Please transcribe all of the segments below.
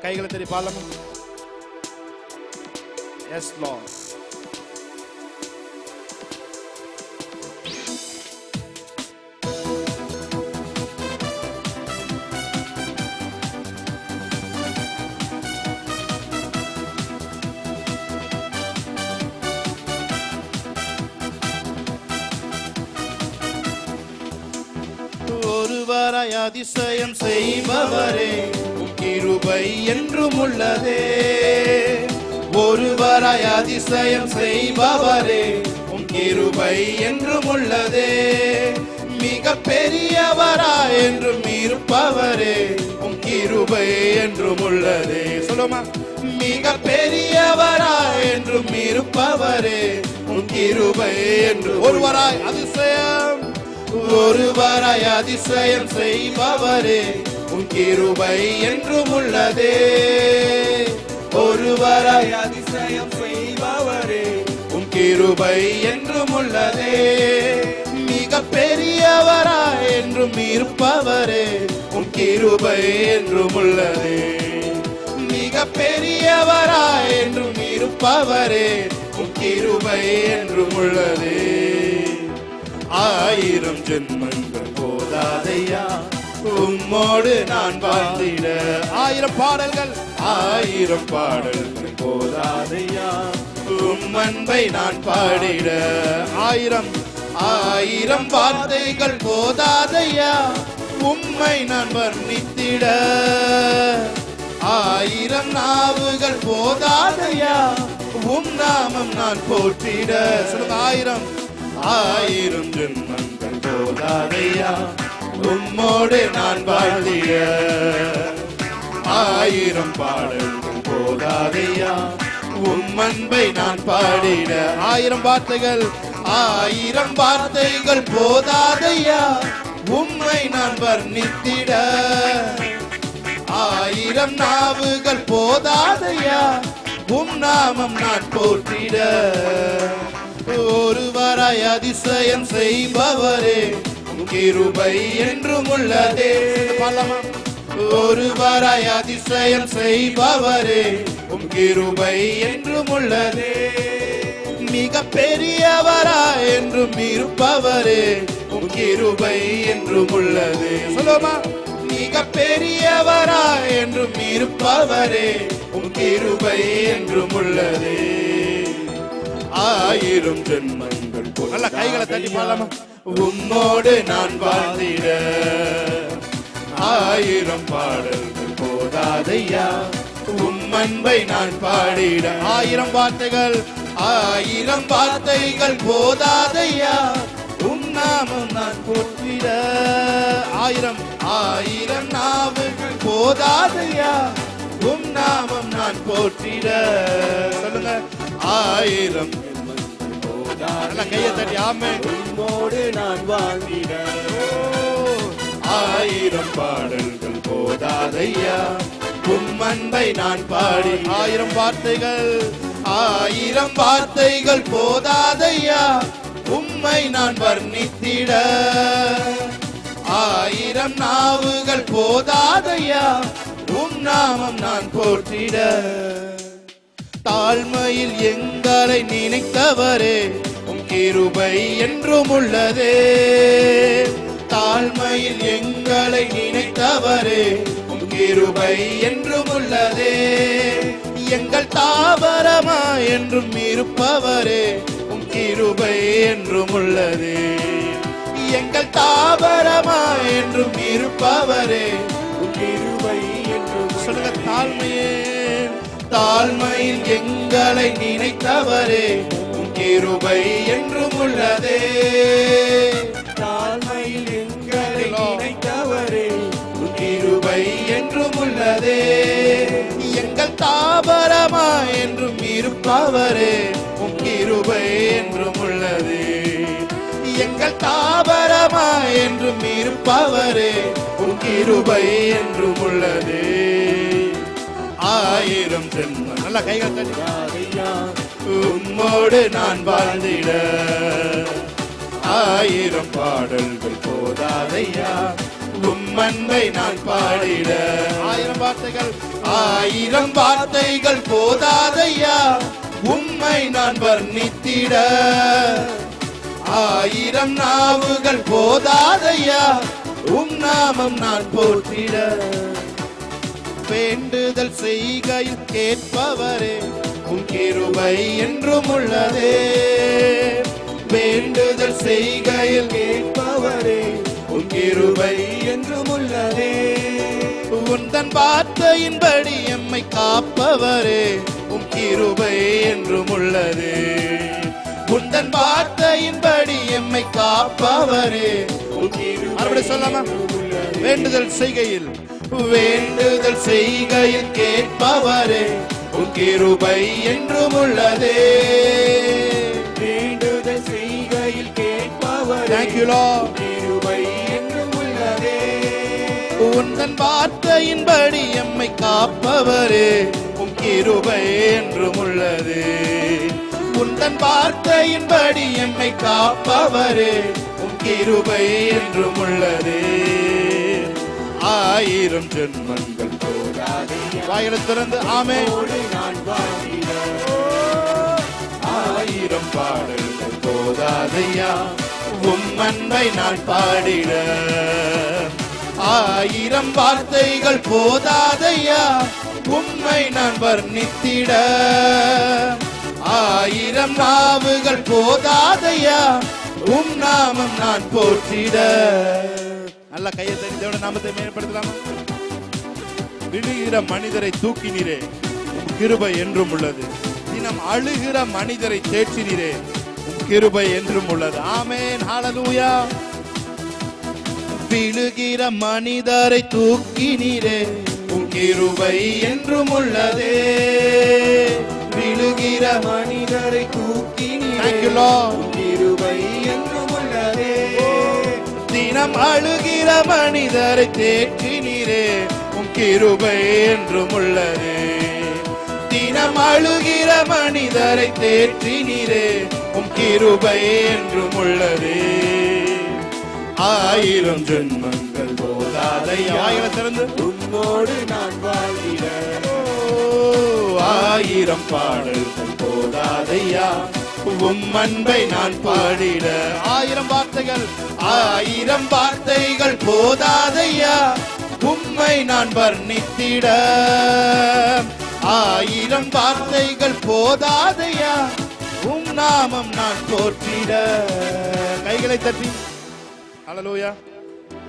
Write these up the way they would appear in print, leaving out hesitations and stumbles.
கைகளை தெரி பாடலாமா? Yes Lord. ஒருவராய் அதிசயம் செய்பவரே, கிருபை என்றும் உள்ளதே. ஒருவராய் அதிசயம் செய்பவரே, கிருபை என்றும் உள்ளதே. மிக பெரியவராய் என்றும் இருப்பவரே, கிருபை என்றும் உள்ளதே. சொல்லுமா? மிக பெரியவராய் என்றும் இருப்பவரே, கிருபை என்று. ஒருவராய் அதிசயம், ஒருவராய் அதிசயம் செய்பவரே, கிருபை என்றும் உள்ளதே. ஒருவராய் அதிசயம் செய்பவரே, கிருபை என்றும் உள்ளதே. மிக பெரியவராய் என்றும் இருப்பவரே, கிருபை என்றும் உள்ளதே. மிக பெரியவராய் என்றும் இருப்பவரே, கிருபை என்றும் உள்ளதே. ஆயிரம் ஜென்மங்கள் போதாதையா, உம்மோடு நான் வாழ்ந்திட. ஆயிரம் பாடல்கள், ஆயிரம் பாடல்கள் போதாதையா, உம் அன்பை நான் பாடிட. ஆயிரம் ஆயிரம் வார்த்தைகள் போதாதையா, உம்மை நான் வர்ணித்திட. ஆயிரம் நாவுகள் போதாதையா, உம் நாமம் நான் போற்றிட. சொல்லுங்க. ஆயிரம் ஆயிரம் ஜென்மங்கள் போதாதையா, உம்மோடு நான் வாழ்ந்திட. ஆயிரம் பாடல்கள் போதாதையா, உம் அன்பை நான் பாடிட. ஆயிரம் வார்த்தைகள், ஆயிரம் வார்த்தைகள் போதாதையா, உம்மை நான் வர்ணித்திட. ஆயிரம் நாவுகள் போதாதையா, உம் நாமம் நான் போற்றிட. ஒருவராய் அதிசயம் செய்பவரே, கிருபை என்றும் உள்ளதே. ஒருவராய் அதிசயம் செய்பவரே, கிருபை என்றும் உள்ளதே. மிக பெரியவராய் என்றும் இருப்பவரே, கிருபை என்றும் உள்ளதே. சொல்லுமா? மிக பெரியவராய் என்றும் இருப்பவரே, கிருபை என்றும் உள்ளதே. ஆயிரம் ஜென்மங்கள் நல்ல கைகளை தட்டி பாடலாமா? உம்மோடு நான் வாழ்ந்திட. ஆயிரம் பாடல்கள் போதாதையா, உம் அன்பை நான் பாடிட. ஆயிரம் வார்த்தைகள், ஆயிரம் வார்த்தைகள் போதாதையா, உம் நாமம் நான் போற்றிட. ஆயிரம் ஆயிரம் நாவுகள் போதாதையா, உம் நாமம் நான் போற்றிட. சொல்லுங்க. ஆயிரம் நல்ல கையை தட்டி ஆமே. உம்மோடு நான் வாழ்ந்திட. ஆயிரம் பாடல்கள் போதாதையா, உம் அன்பை நான் பாடி. ஆயிரம் வார்த்தைகள், ஆயிரம் வார்த்தைகள் போதாதையா, உம்மை நான் வர்ணித்திட. ஆயிரம் நாவுகள் போதாதையா, உம் நாமம் நான் போற்றிட. தாழ்மையில் எங்களை நினைத்தவரே, கிருபை என்றும் உள்ளதே. தாழ்மையில் எங்களை நினைத்தவரே, கிருபை என்றும் உள்ளதே. எங்கள் தாவரமா என்றும் இருப்பவரே, கிருபை என்றும் உள்ளதே. எங்கள் தாவரமா என்றும் இருப்பவரே, கிருபை என்றும். சொல்லுங்க. தாழ்மையே, தாழ்மையில் எங்களை நினைத்தவரே, கிருபை என்றும் உள்ளதே. தாழ்மையில் எங்களை நினைத்தவரே, கிருபை என்றும் உள்ளதே. எங்கள் தாபரமா என்றும் இருப்பவரே, கிருபை என்றும் உள்ளதே. எங்கள் தாபரமா என்றும் இருப்பவரே, கிருபை என்றும் உள்ளதே. ஆயிரம் ஜென்மம் நல்ல கைகள் தட்டி, உம்மோடு நான் வாழ்ந்திட. ஆயிரம் பாடல்கள் போதாதையா, உம் அன்பை நான் பாடிட. ஆயிரம் வார்த்தைகள் போதாதையா உம்மை நான் வர்ணித்திட. ஆயிரம் நாவுகள் போதாதையா நாமம் நான் போற்றிட. வேண்டுதல் செய்கையில் கேட்பவரே உம் கிருபை என்றும் உள்ளதே. வேண்டுதல் செய்கையில் கேட்பவரே உம் கிருபை என்றும் உள்ளதே. உந்தன் வார்த்தையின்படி எம்மை காப்பவரே உம் கிருபை என்றும் உள்ளதே. உந்தன் வார்த்தையின்படி எம்மை காப்பவரே உம் கிருபை. மறுபடியும் சொல்லாமா? வேண்டுதல் செய்கையில் கேட்பவரே உம் கிருபை என்றும் உள்ளதே. வேண்டுதல் செய்கையில் கேட்பவரே Thank you Lord கிருபை என்றும் உள்ளதே. உந்தன் வார்த்தையின்படி எம்மை காப்பவரே உம் கிருபை என்றும் உள்ளதே. உந்தன் வார்த்தையின்படி எம்மை காப்பவரே உம் கிருபை என்றும் உள்ளதே. ஆயிரம் ஜென்மங்கள் போதாதே. வாயிலை திறந்து ஆமென். ஆயிரம் பாடல்கள் போதாதையா உம் அன்பை நான் பாடிட. ஆயிரம் வார்த்தைகள் போதாதையா உம்மை நான் வர்ணித்திட. ஆயிரம் நாவுகள் போதாதையா உம் நாமம் நான் போற்றிட. நல்ல கையை தட்டி தேவனுடைய நாமத்தை மேம்படுத்தலாமா? விழுகிற மனிதரை தூக்கினீரே உம் கிருபை என்றும் உள்ளது. தினம் அழுகிற மனிதரை தேற்றினீரே உம் கிருபை என்றும் உள்ளது. ஆமென் ஹல்லேலூயா. விழுகிற மனிதரை தூக்கினீரே உம் கிருபை என்றும் உள்ளதே. விழுகிற மனிதரை தூக்கினீரே உம் கிருபை என்றும் உள்ளதே. தினம் அழுகிற மனிதரை தேற்றினீரே உம் கிருபை என்றும் உள்ளதே. தினம் அழுகிற மனிதரை தேற்றினீரே உம் கிருபை என்றும் உள்ளதே. ஆயிரம் ஜென்மங்கள் போதாதையா. ஆயிரம் திறந்து உம்மோடு நான் வாழ்ந்திட. ஆயிரம் பாடல்கள் போதாதையா உம் அன்பை நான் பாடிட. ஆயிரம் வார்த்தைகள் போதாதையா உம்மை நான் வர்ணித்திட. ஆயிரம் வார்த்தைகள் போதாதையா உம் நாமம் நான் போற்றிட. கைகளை தட்டி ஹல்லேலூயா.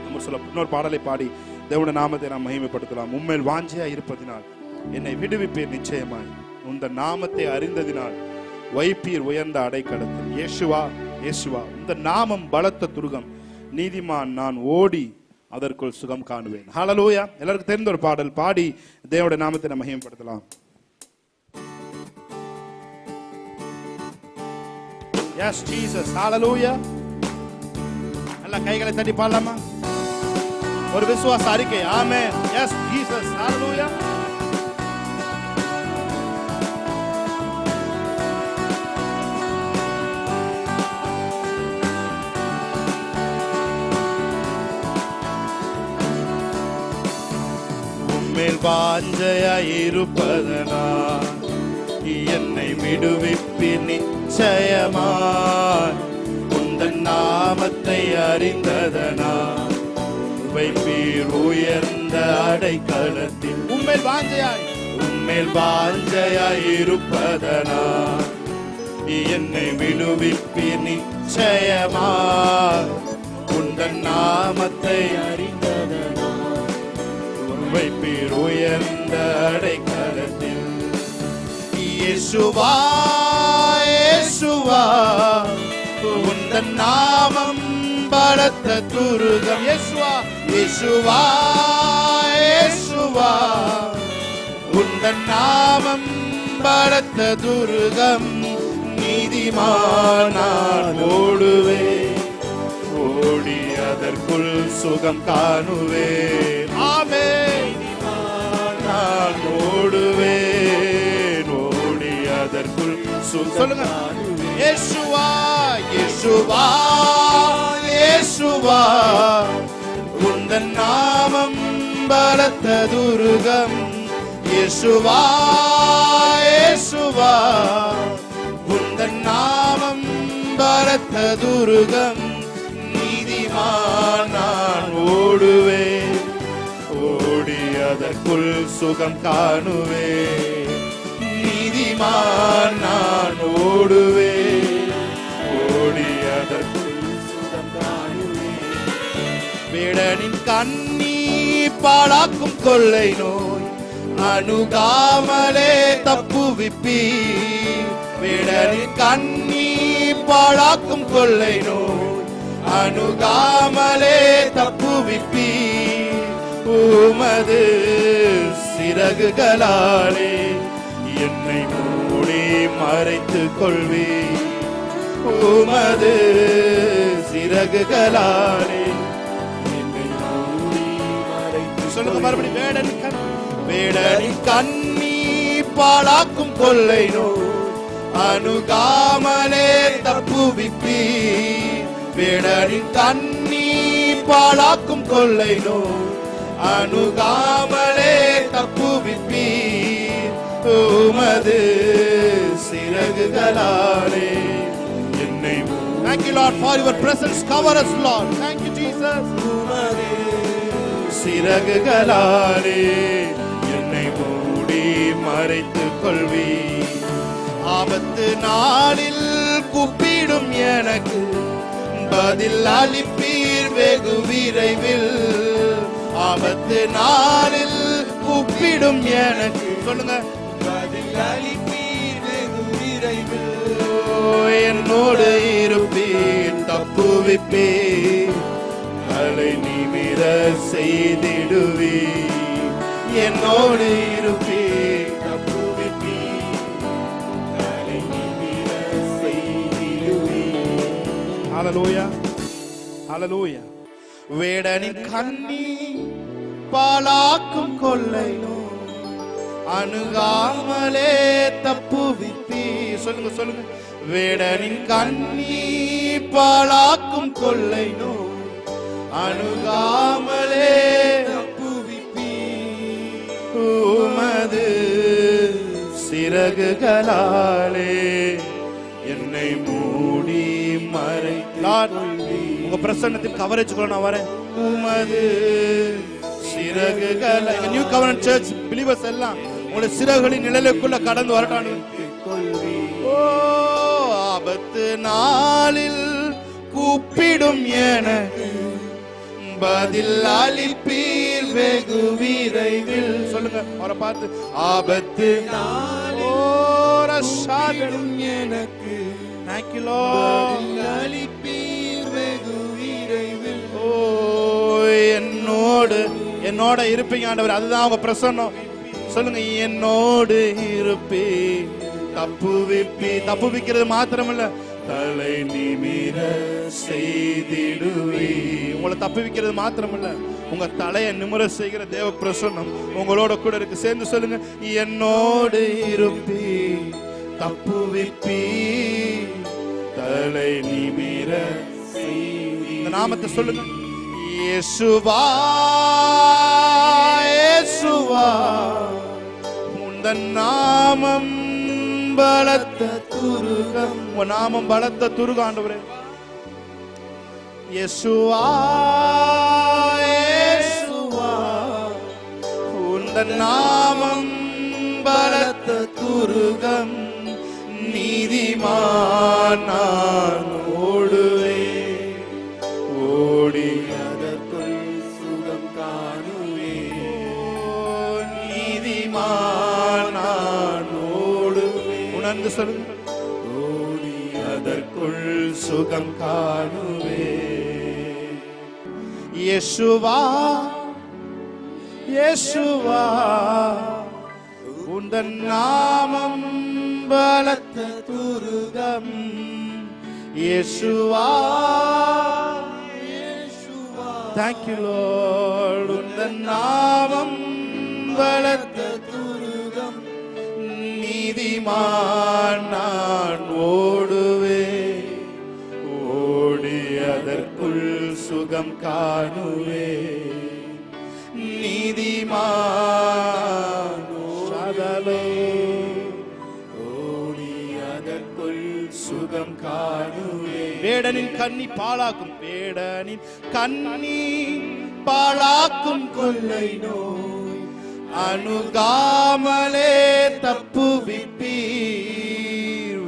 நம்ம சொல்ல இன்னொரு பாடலை பாடி தேவனுடைய நாமத்தை நாம் மகிமைப்படுத்தலாம். உம்மேல் வாஞ்சையா இருப்பதினால் என்னை விடுவிப்பீர் நிச்சயமாய். உந்த நாமத்தை அறிந்ததினால் வைப்பீர் உயர்ந்த அடைக்கலத்தில். இயேசுவா இயேசுவா இந்த நாமம் பலத்த துருகம். நீதிமான் நான் ஓடி அதற்குள் சுகம் காணுவேன். ஹல்லேலூயா. எல்லாருக்கும் தெரிந்த ஒரு பாடல் பாடி தேவனுடைய நாமத்தை நாம் மகிமைப்படுத்தலாம். Yes Jesus. ஹல்லேலூயா. நல்ல கைகளை தட்டி பாடலாமா? ஒரு விசுவாச அறிக்கை. ஆமென். Yes Jesus. ஹல்லேலூயா. உம்மேல் வாஞ்சையாய் இருப்பதனால் என்னை விடுவிப்பீர் நிச்சயமாய். உந்தன் நாமத்தை அறிந்ததனால் வைப்பீர் உயர்ந்த அடைக்கலத்தில். உம்மேல் வாஞ்சையாய் இருப்பதனால் என்னை விடுவிப்பீர் நிச்சயமாய். உந்தன் நாமத்தை அறிந்ததனால் வைப்பீர் உயர்ந்த அடைக்கலத்தில். இயேசுவா இயேசுவா உந்தன் நாமம் பலத்த துருகம். இயேசுவா இயேசுவா இயேசுவா உந்தன் நாமம் பலத்த துருகம். நீதிமான் நான் ஓடுவேன் ஓடி அதற்குள் சுகம் காணுவேன். ஆமென். நான் ஓடுவேன் ஓடி அதற்குள் சுகம். சொல்லுங்க. இயேசுவா இயேசுவா இயேசுவா உந்தன் நாமம் பலத்த துருகம். இயேசுவா இயேசுவா உந்தன் நாமம் பலத்த துருகம். நீதிமான் நான் ஓடுவேன், ஓடி அதற்குள் சுகம் காணுவேன். நீதிமான் நான் ஓடுவேன், ஓடி அதற்குள் சுகம் காணுவேன். வேடனின் கண்ணி பாழாக்கும் கொள்ளை நோய் அணுகாமலே தப்புவிப்பி. வேடனின் கண்ணி பாழாக்கும் கொள்ளை நோய் அணுகாமலே தப்புவிப்பி. உமது சிறகுகளாலே என்னை மூடி மறைத்துக் கொள்வி. உமது சிறகுகளாலே என்னை மூடி மறைத்து. சொல்லுங்க மறுபடி. வேடனின் கண்ணி பாழாக்கும் கொள்ளை நோய் அணுகாமலே தப்புவிப்பி. வேடனின் கண்ணி பாழாக்கும் கொள்ளை நோய் அணுகாமலே தப்புவிப்பி. உமது சிறகுகளாலே என்னை. Thank you Lord for your presence. Cover us Lord. Thank you Jesus. உமது சிறகுகளாலே என்னை மூடி மறைத்துக் கொள்வி. ஆபத்து நாளில் கூப்பிடும் எனக்கு பதில் அளிப்பீர் வெகு விரைவில். ஆபத்து நாளில் கூப்பிடும் எனக்கு. சொல்லுங்க. பதில் அளிப்பீர் வெகு விரைவில். என்னோடு இருப்பீர், தப்புவிப்பீர், தலை நிமிர செய்திடுவீர். என்னோடு இருப்பீர், தப்புவிப்பீர், தலை நிமிர செய்திடுவீர். ஹல்லேலூயா ஹல்லேலூயா. வேடனின் கண்ணி பாழாக்கும் கொள்ளை நோய் அணுகாமலே தப்புவிப்பி. சொல்லுங்க சொல்லுங்க. வேடனின் கண்ணி பாழாக்கும் கொள்ளை நோய் அணுகாமலே தப்புவிப்பி. உமது சிறகுகளாலே என்னை மூடி மறைத்து. உங்க பிரசன்னத்தின் கவரேஜ் கூட நான் வரேன். உமது சிறகுகள். நியூ கவர்னன்ட் சர்ச் பிலீவர்ஸ் எல்லாம் உங்களுடைய சிறகுகளின் நிழலுக்குள்ள கடந்து வரட்டானு. ஓ ஆபத்து நாளில் கூப்பிடும் எனக்கு பதில் அளிப்பீர் வெகு விரைவில். சொல்லுங்க அவரை பார்த்து. ஆபத்து நாளில் எனக்கு Thank you Lord. அளிப்பீர் வெகு விரைவில். ஓ என்னோட இருப்பீங்க ஆண்டவர். அதுதான் அவங்க பிரசன்னம். சொல்லுங்க. என்னோடு இருப்பி, தப்புவிப்பி. தப்புவிக்கிறது மாத்திரமல்ல, தலை நிமிர செய்திடுவி. உங்களை தப்புவிக்கிறது மாத்திரமல்ல, உங்க தலையை நிமிர செய்கிற தேவ பிரசன்னம் உங்களோட கூட இருக்கு. சேர்ந்து சொல்லுங்க. என்னோடு இருப்பி, தப்புவிப்பி, தலை நிமிர செய்தி. இந்த நாமத்தை சொல்லுங்க. இயேசுவா இயேசுவா உந்தன் நாமம் பலத்த துருகம். உன் நாமம் பலத்த துருகம் ஆண்டவரே. இயேசுவா இயேசுவா உந்தன் நாமம் பலத்த துருகம். நீதிமான் நான் ஓடுவேன், ஓடி அதற்குள் சுகம் காணுவேன். நீதிமான் நான் ஓடுவேன். உணர்ந்து சொல்லுங்க. ஓடி அதற்குள் சுகம் காணுவேன். இயேசுவா இயேசுவா உந்தன் நாமம் பலத்த துருகம். இயேசுவா இயேசுவா. Thank you Lord. உந்தன் நாமம் பலத்த துருகம். நீதிமான் நான் ஓடுவேன், ஓடி அதற்குள் சுகம் காணுவேன். நீதிமான் சதலே ஓடி அதற்குள் சுகம் காணுவே. வேடனின் கண்ணி பாழாக்கும், வேடனின் கண்ணி பாழாக்கும் கொள்ளை நோய் அணுகாமலே தப்புவிப்பீர்.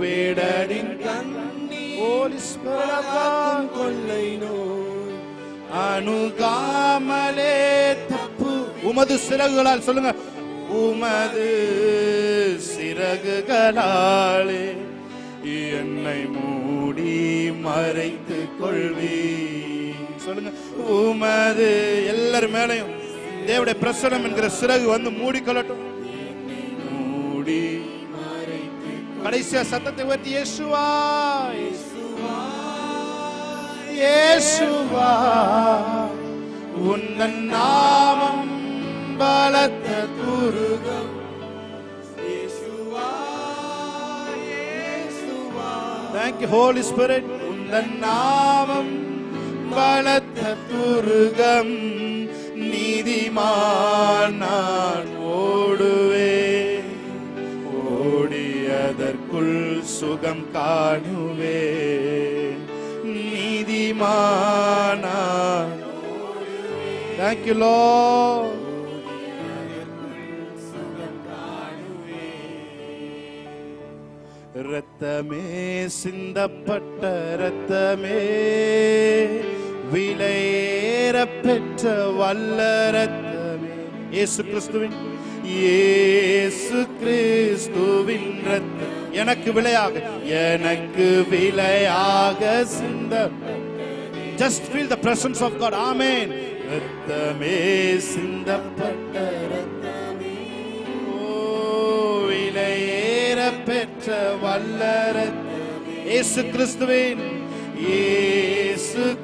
வேடனின் கண்ணி பாழாக்கும் கொள்ளை நோய் அணுகாமலே தப்பு. உமது சிறகுகளால் சொல்லுங்க, உமது சிறகுகளாலே என்னை மூடி மறைத்துக் கொள்வி. சொல்லுங்க, உமது எல்லாரும் மேலையும் தேவனுடைய பிரசன்னம் என்கிற சிறகு வந்து மூடிக்கொள்ளட்டும். மூடி மறைத்து கடைசியா சத்தத்தை உயர்த்தி இயேசுவா இயேசுவா உந்தன் நாமம் பலத்த Thurugam. Thank you Holy Spirit. உந்தன் நாமம் பலத்த துருகம், நீதிமான் நான் ஓடுவேன், ஓடி அதற்குள் சுகம் காணுவேன். நீதிமான் நான் ஓடுவேன். Thank you Lord. இரத்தமே சிந்தப்பட்ட இரத்தமே, விலையேற பெற்ற வல்ல இரத்தமே, இயேசு கிறிஸ்துவின் இரத்தம் எனக்கு விலையாக சிந்தப்பட்ட. Just feel the presence of God. Amen. இரத்தமே சிந்தப்பட்ட இரத்தமே, விலையேற பெற்ற வல்ல இரத்தமே, இயேசு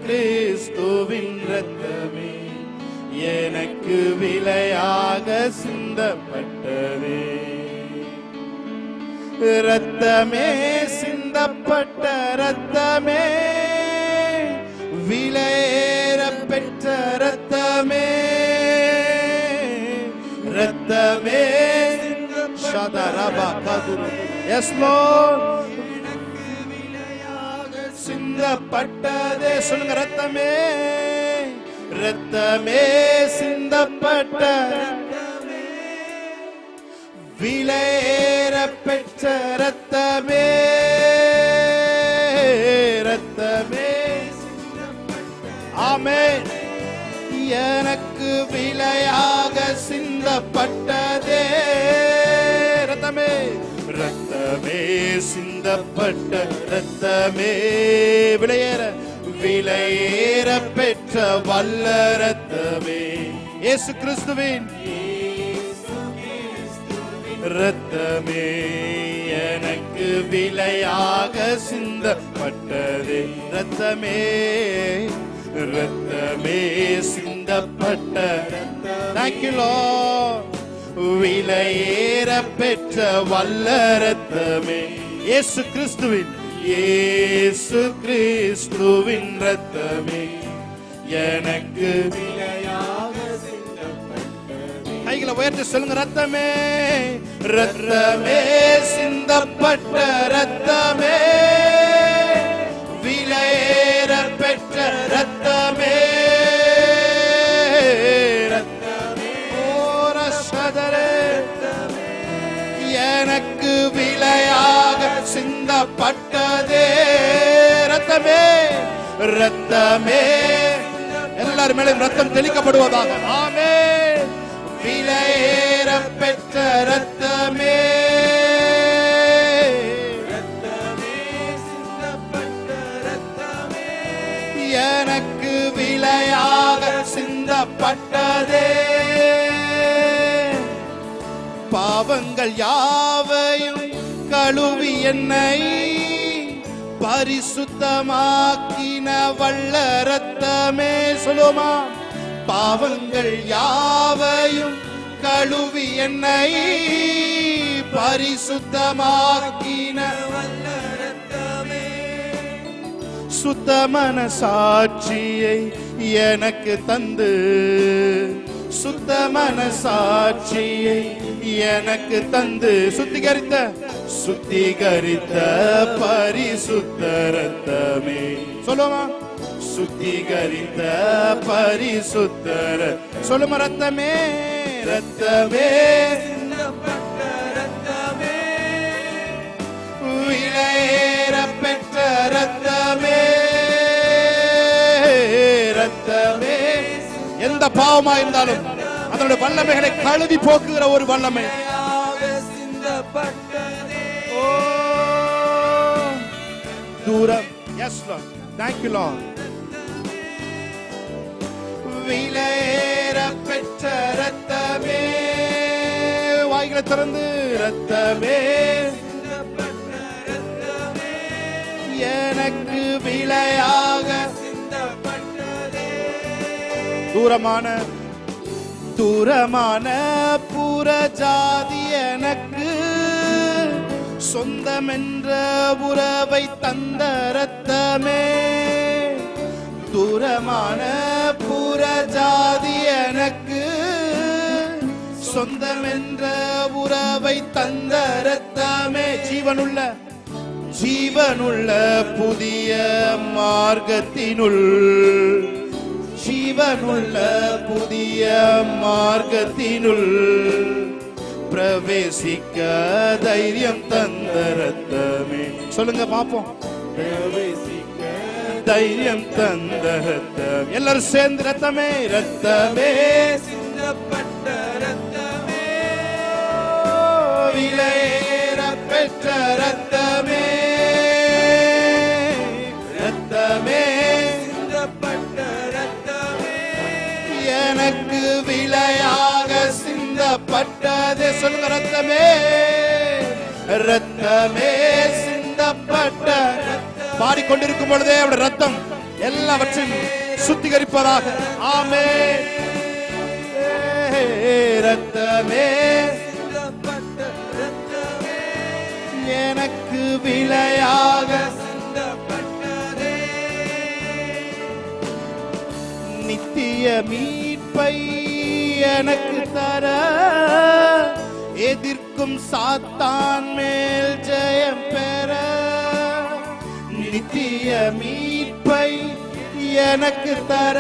கிறிஸ்துவின் இரத்தமே எனக்கு விலையாக சிந்தப்பட்டதே. இரத்தமே சிந்தப்பட்ட இரத்தமே, விலையேற பெற்ற இரத்தமே, இரத்தமே ஷதரபா கதுரு. Yes Lord. சிந்தப்பட்டதே. சொல்லுங்க, இரத்தமே இரத்தமே சிந்தப்பட்ட விலையேற பெற்ற இரத்தமே, இரத்தமே ஆமென் எனக்கு விலையாக சிந்தப்பட்டதே. இரத்தமே இரத்தமே சிந்தப்பட்ட இரத்தமே, விலையேற பெற்ற வல்ல இரத்தமே, இயேசு கிறிஸ்துவின் இரத்தமே எனக்கு விலையாக சிந்தப்பட்டதே. இரத்தமே இரத்தமே சிந்தப்பட்ட. Thank you Lord. விலையேற பெற்ற வல்ல இரத்தமே, இயேசு கிறிஸ்துவின் இரத்தமே எனக்கு விலையாக சிந்தப்பட்டது. கைகளை உயர்த்தி சொல்லுங்க, இரத்தமே இரத்தமே சிந்தப்பட்ட இரத்தமே, விலையேற பெற்ற இரத்தமே, எனக்கு விலையாக சிந்தப்பட்டதே. இரத்தமே இரத்தமே எல்லாரும் மேலும் ரத்தம் தெளிக்கப்படுவதாக. ஆமென். விலையேற பெற்ற இரத்தமே, எனக்கு விலையாக சிந்தப்பட்டதே. பாவங்கள் யாவையும் கழுவி என்னை பரிசுத்தமாக்கின வல்ல இரத்தமே. சொல்லுமா, பாவங்கள் யாவையும் கழுவி என்னை பரிசுத்தமாக்கின வல்ல இரத்தமே, சுத்தமான சாட்சியை எனக்கு தந்து சுத்த மனசாட்சியை எனக்கு தந்து சுத்திகரித்த பரிசுத்த ரத்தமே. சொல்லுமா, சுத்திகரித்த பரிசுத்த சொல்லுமா, ரத்தமே ரத்தமே விலையேற பெற்ற ரத்தமே ரத்தமே. எந்த பாவமா இருந்தாலும் அதனுடைய வல்லமைகளை கழுவி போக்குகிற ஒரு வல்லமை. தூரம். Yes Lord, thank you Lord. விலையேற பெற்ற ரத்தமே, வாய்களை திறந்து ரத்தமே எனக்கு விலையாக தூரமான புறஜாதி எனக்கு சொந்தமென்ற உறவை தந்த ரத்தமே. தூரமான புறஜாதி எனக்கு சொந்தமென்ற உறவை தந்த ரத்தமே. ஜீவனுள்ள புதிய மார்க்கத்தினுள் பிரவேசிக்க தைரியம் தந்த ரத்தமே. சொல்லுங்க பாப்போம். பிரவேசிக்க தைரியம் தந்த ரத்தம். எல்லாரும் சேர்ந்து ரத்தமே ரத்தமே சிந்தப்பட்ட ரத்தமே, விலையேற பெற்ற ரத்தமே ரத்தமே சிந்தப்பட்ட ரத்தமே எனக்கு விலையாக சிந்தப்பட்டதே. சொல்லுங்க, ரத்தமே ரத்தமே சிந்தப்பட்ட. பாடிக்கொண்டிருக்கும் பொழுதே அவருடைய ரத்தம் எல்லாவற்றையும் சுத்திகரிப்பதாக. ஆமென். ரத்தமே சிந்தப்பட்ட ரத்தமே எனக்கு விலையாக சிந்தப்பட்டதே. நித்திய மீட்பை எனக்கு தர எதிர்க்கும் சாத்தான் மேல் ஜெயம் பெற. நித்திய மீட்பை எனக்கு தர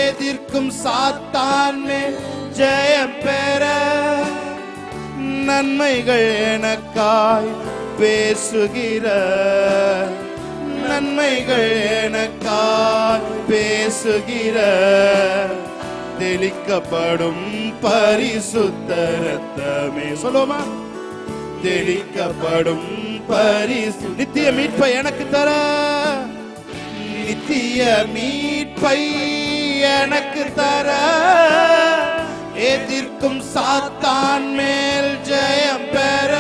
எதிர்க்கும் சாத்தான் மேல் ஜெயம் பெற. நன்மைகள் எனக்காய் பேசுகிற தெளிக்கப்படும் பரிசுத்த ரத்தமே. சொல்லுமா, தெளிக்கப்படும் நித்திய மீட்பை எனக்கு தர. நித்திய மீட்பை எனக்கு தர எதிர்க்கும் சாத்தான் மேல் ஜெயம் பெற.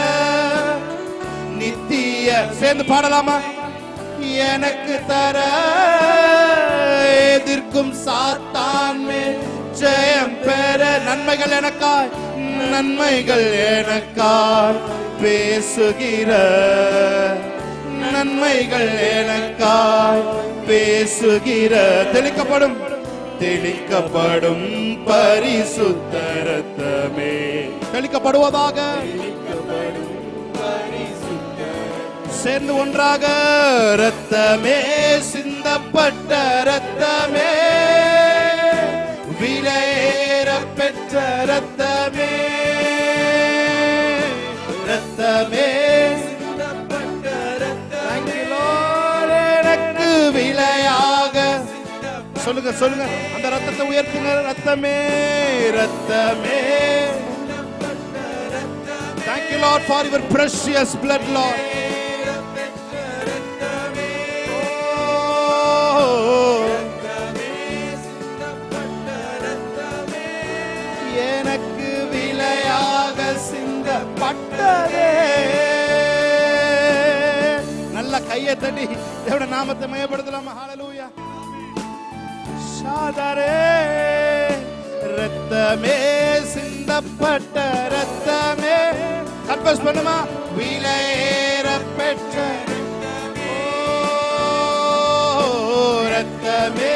நித்திய சேர்ந்து பாடலாமா? எனக்கு தர எதிர்க்கும் சாத்தான் மேல் ஜெயம் பெற. நன்மைகள் எனக்காய் பேசுகிற தெளிக்கப்படும் பரிசுத்த ரத்தமே. தெளிக்கப்படுவதாக சேர்ந்து ஒன்றாக. ரத்தமே சிந்தப்பட்ட ரத்தமே, விலையேற பெற்ற ரத்தமே ரத்தமே சிந்தப்பட்ட ரத்தமே எனக்கு விலையாக. சொல்லுங்க அந்த ரத்தத்தை உயர்த்துங்க. ரத்தமே ரத்தமே. Thank you Lord for your precious blood Lord. எனக்கு விலையாக சிந்தப்பட்டதே. நல்ல கையை தட்டி தேவனுடைய நாமத்தை மயப்படுத்தலாமா? ஹல்லேலூயா. சாதரே ரத்தமே சிந்தப்பட்ட ரத்தமே. கன்ஃபஸ் பண்ணுமா? விலையேற பெற்ற ரத்தமே